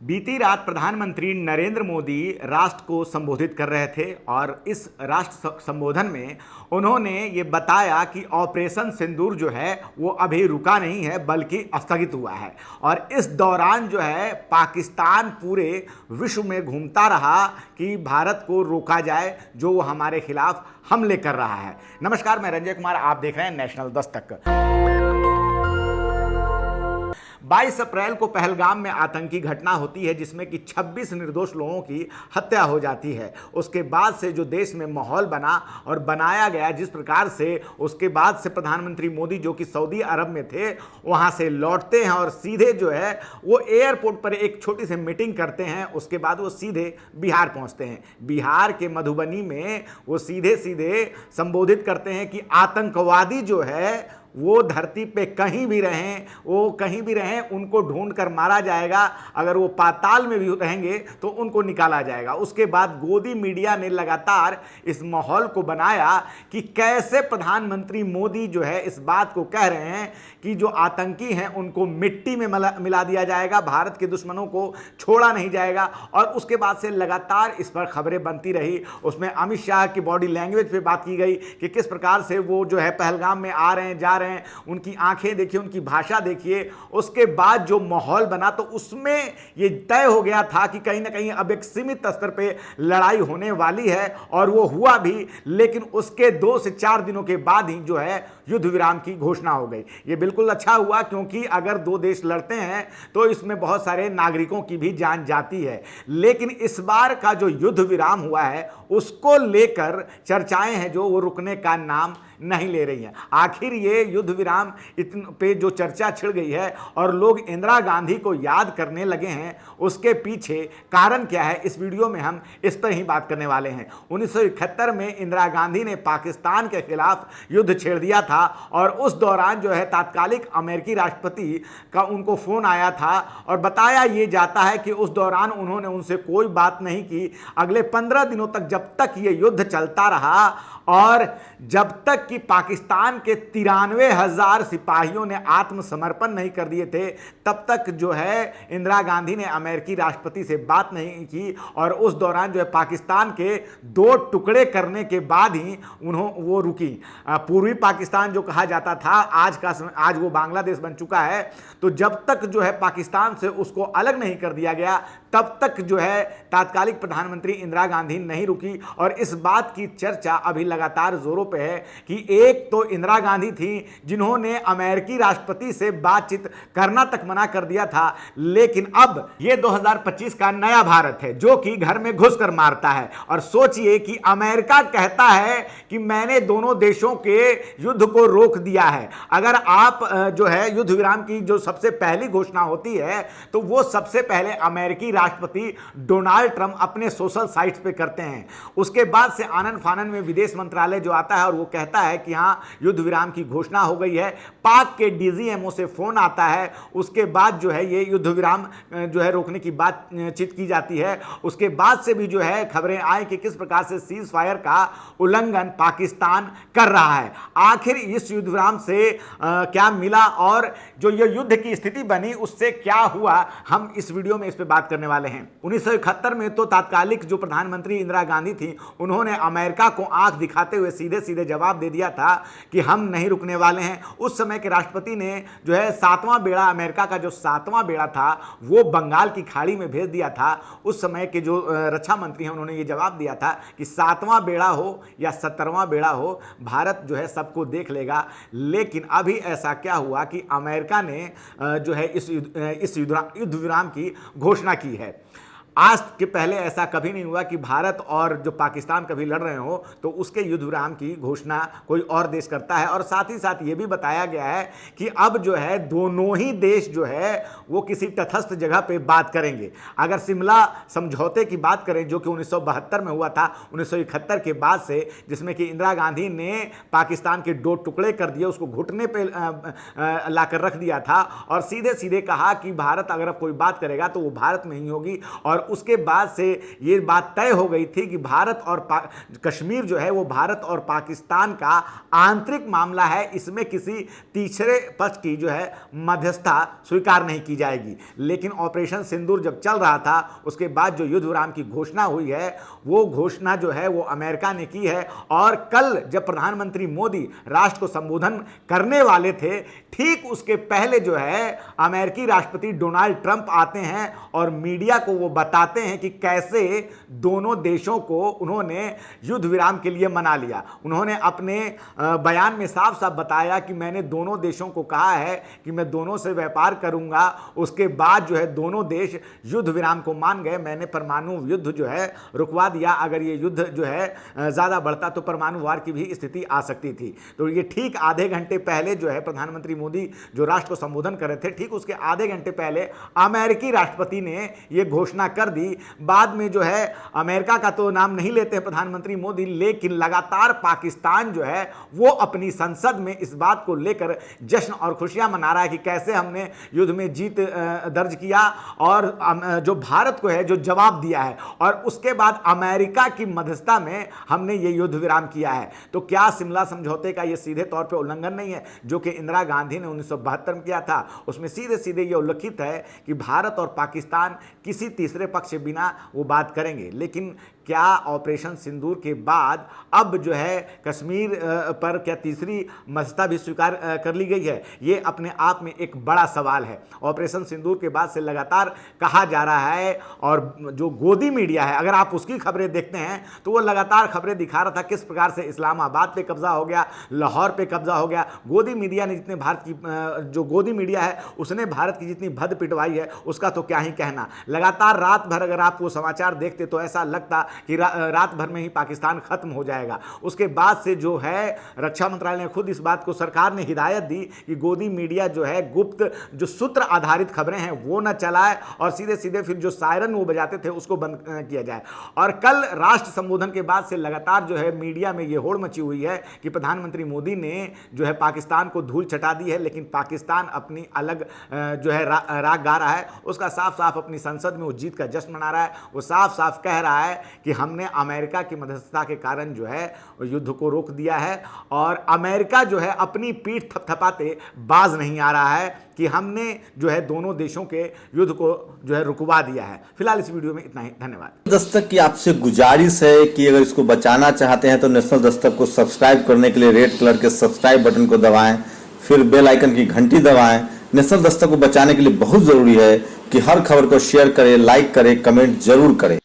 बीती रात प्रधानमंत्री नरेंद्र मोदी राष्ट्र को संबोधित कर रहे थे और इस राष्ट्र संबोधन में उन्होंने ये बताया कि ऑपरेशन सिंदूर जो है वो अभी रुका नहीं है बल्कि स्थगित हुआ है। और इस दौरान जो है पाकिस्तान पूरे विश्व में घूमता रहा कि भारत को रोका जाए जो वो हमारे खिलाफ हमले कर रहा है। नमस्कार, मैं रंजय कुमार, आप देख रहे हैं नेशनल दस्तक। 22 अप्रैल को पहलगाम में आतंकी घटना होती है जिसमें कि 26 निर्दोष लोगों की हत्या हो जाती है। उसके बाद से जो देश में माहौल बना और बनाया गया जिस प्रकार से, उसके बाद से प्रधानमंत्री मोदी जो कि सऊदी अरब में थे वहां से लौटते हैं और सीधे जो है वो एयरपोर्ट पर एक छोटी सी मीटिंग करते हैं। उसके बाद वो सीधे बिहार पहुंचते हैं। बिहार के मधुबनी में वो सीधे सीधे संबोधित करते हैं कि आतंकवादी जो है वो धरती पे कहीं भी रहें उनको ढूंढ कर मारा जाएगा। अगर वो पाताल में भी रहेंगे तो उनको निकाला जाएगा। उसके बाद गोदी मीडिया ने लगातार इस माहौल को बनाया कि कैसे प्रधानमंत्री मोदी जो है इस बात को कह रहे हैं कि जो आतंकी हैं उनको मिट्टी में मिला दिया जाएगा, भारत के दुश्मनों को छोड़ा नहीं जाएगा। और उसके बाद से लगातार इस पर खबरें बनती रही। उसमें अमित शाह की बॉडी लैंग्वेज पे बात की गई कि किस प्रकार से वो जो है पहलगाम में आ रहे हैं, जा रहे हैं, उनकी आंखें देखिए, उनकी भाषा देखिए। उसके बाद जो माहौल बना तो उसमें ये तय हो गया था कि कहीं ना कहीं अब एक सीमित स्तर पे लड़ाई होने वाली है और वो हुआ भी। लेकिन उसके 2 से 4 दिनों के बाद ही जो है युद्ध विराम की घोषणा हो गई। ये बिल्कुल अच्छा हुआ क्योंकि अगर 2 देश लड़ते हैं तो इसमें बहुत सारे नागरिकों की भी जान जाती है। लेकिन इस बार का जो युद्ध विराम हुआ है उसको लेकर चर्चाएं हैं जो वो रुकने का नाम नहीं ले रही हैं। आखिर ये युद्ध विराम पे जो चर्चा छिड़ गई है और लोग इंदिरा गांधी को याद करने लगे हैं, उसके पीछे कारण क्या है, इस वीडियो में हम इस पर ही बात करने वाले हैं। 1971 में इंदिरा गांधी ने पाकिस्तान के खिलाफ युद्ध छेड़ दिया था और उस दौरान जो है तात्कालिक अमेरिकी राष्ट्रपति का उनको फोन आया था और बताया ये जाता है कि उस दौरान उन्होंने उनसे कोई बात नहीं की। अगले 15 दिनों तक, जब तक ये युद्ध चलता रहा और जब तक कि पाकिस्तान के 93,000 सिपाहियों ने आत्मसमर्पण नहीं कर दिए थे, तब तक जो है इंदिरा गांधी ने अमेरिकी राष्ट्रपति से बात नहीं की। और उस दौरान जो है पाकिस्तान के 2 टुकड़े करने के बाद ही वो रुकी। पूर्वी पाकिस्तान जो कहा जाता था, आज वो बांग्लादेश बन चुका है। तो जब तक जो है पाकिस्तान से उसको अलग नहीं कर दिया गया तब तक जो है तात्कालिक प्रधानमंत्री इंदिरा गांधी नहीं रुकी। और इस बात की चर्चा अभी लगातार जोरों पे है कि एक तो इंदिरा गांधी थी जिन्होंने अमेरिकी राष्ट्रपति से बातचीत करना तक मना कर दिया था। लेकिन अब ये 2025 का नया भारत है जो कि घर में घुसकर मारता है। और सोचिए कि अमेरिका कहता है कि मैंने दोनों देशों के युद्ध को रोक दिया है। अगर आप जो है युद्ध विराम की जो सबसे पहली घोषणा होती है तो वो सबसे पहले अमेरिकी राष्ट्रपति डोनाल्ड ट्रंप अपने सोशल साइट्स पे करते हैं। उसके बाद से आनन फानन में विदेश मंत्रालय जो आता है और वो कहता है कि हाँ युद्ध विराम की घोषणा हो गई है। पाक के डीजीएमओ से फोन आता है। उसके बाद जो है ये युद्ध विराम जो है रोकने की बातचीत की जाती है। उसके बाद से भी जो है खबरें आई कि किस प्रकार से सीज फायर का उल्लंघन पाकिस्तान कर रहा है। आखिर इस युद्ध विराम से क्या मिला और जो ये युद्ध की स्थिति बनी उससे क्या हुआ, हम इस वीडियो में इस पे बात करने वाले हैं। 1971 में तो तात्कालिक जो प्रधानमंत्री इंदिरा गांधी थी उन्होंने अमेरिका को आंख दिखाते हुए सीधे सीधे जवाब दे दिया था कि हम नहीं रुकने वाले हैं। उस समय के राष्ट्रपति ने जो है 7वां बेड़ा, अमेरिका का जो 7वां बेड़ा था वो बंगाल की खाड़ी में भेज दिया था। उस समय के जो रक्षा मंत्री हैं उन्होंने ये जवाब दिया था कि 7वां बेड़ा हो या 17वां बेड़ा हो, भारत जो है सबको देख लेगा। लेकिन अभी ऐसा क्या हुआ कि अमेरिका ने जो है इस युद्ध विराम की घोषणा की है। आज के पहले ऐसा कभी नहीं हुआ कि भारत और जो पाकिस्तान कभी लड़ रहे हो तो उसके युद्ध विराम की घोषणा कोई और देश करता है। और साथ ही साथ ये भी बताया गया है कि अब जो है दोनों ही देश जो है वो किसी तटस्थ जगह पे बात करेंगे। अगर शिमला समझौते की बात करें जो कि 1972 में हुआ था, 1971 के बाद से, जिसमें कि इंदिरा गांधी ने पाकिस्तान के 2 टुकड़े कर दिए, उसको घुटने पे लाकर रख दिया था और सीधे सीधे कहा कि भारत अगर अब कोई बात करेगा तो वो भारत में ही होगी और उसके बाद से ये बात तय हो गई थी कि भारत और कश्मीर जो है वो भारत और पाकिस्तान का आंतरिक मामला है, इसमें किसी तीसरे पक्ष की जो है मध्यस्थता स्वीकार नहीं की जाएगी। लेकिन ऑपरेशन सिंदूर जब चल रहा था उसके बाद जो युद्ध विराम की घोषणा हुई है वो घोषणा जो है वो अमेरिका ने की है। और कल जब प्रधानमंत्री मोदी राष्ट्र को संबोधन करने वाले थे, ठीक उसके पहले जो है अमेरिकी राष्ट्रपति डोनाल्ड ट्रंप आते हैं और मीडिया को वो बताते हैं कि कैसे दोनों देशों को उन्होंने युद्ध विराम के लिए मना लिया। उन्होंने अपने बयान में साफ साफ बताया कि मैंने दोनों देशों को कहा है कि मैं दोनों से व्यापार करूंगा, उसके बाद जो है दोनों देश युद्ध विराम को मान गए। मैंने परमाणु युद्ध जो है रुकवा दिया, अगर ये युद्ध जो है ज़्यादा बढ़ता तो परमाणु वार की भी स्थिति आ सकती थी। तो ये ठीक आधे घंटे पहले जो है प्रधानमंत्री मोदी जो राष्ट्र को संबोधन कर रहे थे, ठीक उसके आधे घंटे पहले अमेरिकी राष्ट्रपति ने ये घोषणा कर दी। बाद में जो है अमेरिका का तो नाम नहीं लेते हैं प्रधानमंत्री मोदी, लेकिन लगातार पाकिस्तान जो है वो अपनी संसद में इस बात को लेकर जश्न और खुशियां मना रहा है कि कैसे हमने युद्ध में जीत दर्ज किया और जो भारत को है जो जवाब दिया है, और उसके बाद अमेरिका की मध्यस्थता में हमने ये युद्ध विराम किया है। तो क्या शिमला समझौते का ये सीधे तौर पे उल्लंघन नहीं है जो कि इंदिरा गांधी ने 1972 में किया था? उसमें सीधे सीधे ये उल्लिखित है कि भारत और पाकिस्तान किसी तीसरे पक्ष के बिना वो बात करेंगे। लेकिन क्या ऑपरेशन सिंदूर के बाद अब जो है कश्मीर पर क्या तीसरी मध्यस्थता भी स्वीकार कर ली गई है? ये अपने आप में एक बड़ा सवाल है। ऑपरेशन सिंदूर के बाद से लगातार कहा जा रहा है, और जो गोदी मीडिया है अगर आप उसकी खबरें देखते हैं तो वो लगातार खबरें दिखा रहा था किस प्रकार से इस्लामाबाद पे कब्जा हो गया, लाहौर पे कब्जा हो गया। गोदी मीडिया ने जितने भारत की जो गोदी मीडिया है उसने भारत की जितनी भद पिटवाई है उसका तो क्या ही कहना। लगातार रात भर अगर आप वो समाचार देखते तो ऐसा लगता कि रात भर में ही पाकिस्तान खत्म हो जाएगा। उसके बाद से जो है रक्षा मंत्रालय ने खुद इस बात को, सरकार ने हिदायत दी कि गोदी मीडिया जो है गुप्त जो सूत्र आधारित खबरें हैं वो न चलाए, और सीधे सीधे फिर जो सायरन वो बजाते थे उसको बंद किया जाए। और कल राष्ट्र संबोधन के बाद से लगातार जो है मीडिया में ये होड़ मची हुई है कि प्रधानमंत्री मोदी ने जो है पाकिस्तान को धूल चटा दी है, लेकिन पाकिस्तान अपनी अलग जो है राग गा रहा है। उसका साफ साफ अपनी संसद में वो जीत का जश्न मना रहा है। वो साफ साफ कह रहा है कि हमने अमेरिका की मध्यस्थता के कारण जो है युद्ध को रोक दिया है, और अमेरिका जो है अपनी पीठ थपथपाते बाज नहीं आ रहा है कि हमने जो है दोनों देशों के युद्ध को जो है रुकवा दिया है। फिलहाल इस वीडियो में इतना ही, धन्यवाद। दस्तक की आपसे गुजारिश है कि अगर इसको बचाना चाहते हैं तो नेशनल दस्तक को सब्सक्राइब करने के लिए रेड कलर के सब्सक्राइब बटन को दबाएं, फिर बेल आइकन की घंटी दबाएं। नेशनल दस्तक को बचाने के लिए बहुत जरूरी है कि हर खबर को शेयर करें, लाइक करें, कमेंट जरूर करें।